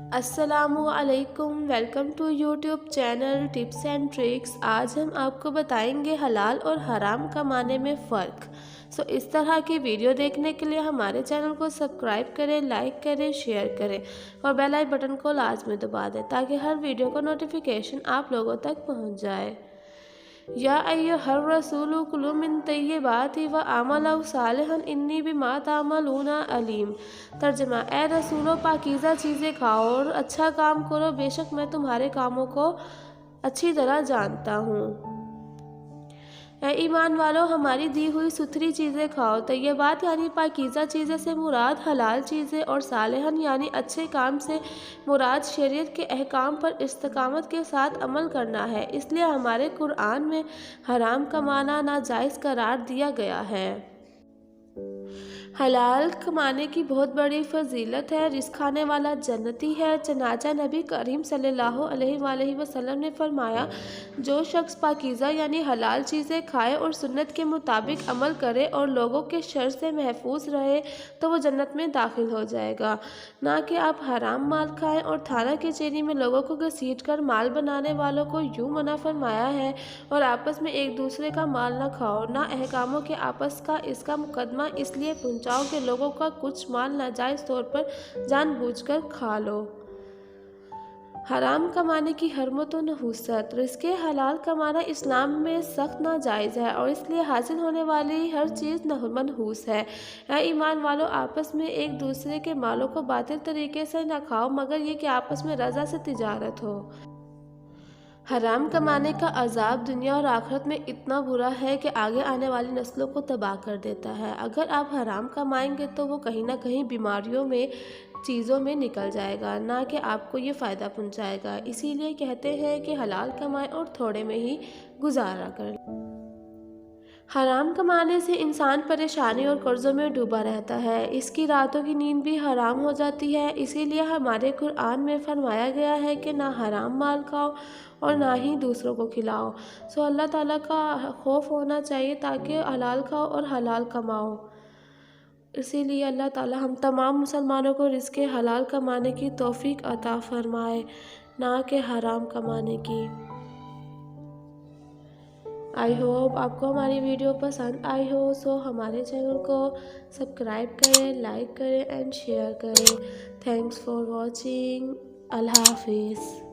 अस्सलामुअलैकुम, welcome to YouTube channel tips and tricks. आज हम आपको बताएंगे हलाल और हराम कमाने में फ़र्क। इस तरह की वीडियो देखने के लिए हमारे चैनल को सब्सक्राइब करें, लाइक करें, शेयर करें और बेल आइकन बटन को लाजमी दबा दें ताकि हर वीडियो का नोटिफिकेशन आप लोगों तक पहुंच जाए। या अय्युहर रसूलु कुलू मिन तय्यिबाति व अमलु सालिहन इन्नी बिमा तामलूना अलीम। तर्जमा, ए रसूलो, पाकीज़ा चीज़ें खाओ और अच्छा काम करो, बेशक मैं तुम्हारे कामों को अच्छी तरह जानता हूँ। ए ईमान वालो, हमारी दी हुई सुथरी चीज़ें खाओ। तय्यबात यानी पाकीज़ा चीज़ें से मुराद हलाल चीज़ें और सालिहन यानी अच्छे काम से मुराद शरीयत के अहकाम पर इस्तकामत के साथ अमल करना है। इसलिए हमारे कुरान में हराम कमाना नाजायज़ करार दिया गया है। हलाल कमाने की बहुत बड़ी फजीलत है। रिज़्क़ खाने वाला जन्नती है। चनाचा नबी करीम सल्लल्लाहु अलैहि वसल्लम ने फरमाया, जो शख्स पाकीज़ा यानी हलाल चीज़ें खाए और सुन्नत के मुताबिक अमल करे और लोगों के शर से महफूज रहे तो वो जन्नत में दाखिल हो जाएगा। ना कि आप हराम माल खाएं। और थाना कचहरी में लोगों को घसीट कर माल बनाने वालों को यूँ मना फरमाया है, और आपस में एक दूसरे का माल ना खाओ। ना अहकामों के आपस का इसका मुकदमा इसलिए पहुँचाओ कि लोगों का कुछ माल नाजायज़ तौर पर जानबूझकर खा लो। हराम कमाने की हरमत व नहुसत। रिज़्क़े हलाल कमाना इस्लाम में सख्त नाजायज़ है और इसलिए हासिल होने वाली हर चीज़ मनहूस है। ऐ ईमान वालों, आपस में एक दूसरे के मालों को बातिल तरीके से न खाओ, मगर ये कि आपस में रज़ा से तिजारत हो। हराम कमाने का अज़ाब दुनिया और आखिरत में इतना बुरा है कि आगे आने वाली नस्लों को तबाह कर देता है। अगर आप हराम कमाएंगे तो वो कहीं ना कहीं बीमारियों में, चीज़ों में निकल जाएगा, ना कि आपको ये फ़ायदा पहुंचाएगा। इसीलिए कहते हैं कि हलाल कमाएं और थोड़े में ही गुजारा करें। हराम कमाने से इंसान परेशानी और कर्ज़ों में डूबा रहता है। इसकी रातों की नींद भी हराम हो जाती है। इसीलिए हमारे कुरान में फरमाया गया है कि ना हराम माल खाओ और ना ही दूसरों को खिलाओ। अल्लाह ताला का खौफ होना चाहिए ताकि हलाल खाओ और हलाल कमाओ। इसीलिए अल्लाह ताला हम तमाम मुसलमानों को रिज़्क़े हलाल कमाने की तौफीक अता फरमाए, ना कि हराम कमाने की। आई होप आपको हमारी वीडियो पसंद आई हो। हमारे चैनल को सब्सक्राइब करें, लाइक करें एंड शेयर करें। Thanks for watching. अल्लाह हाफिज़।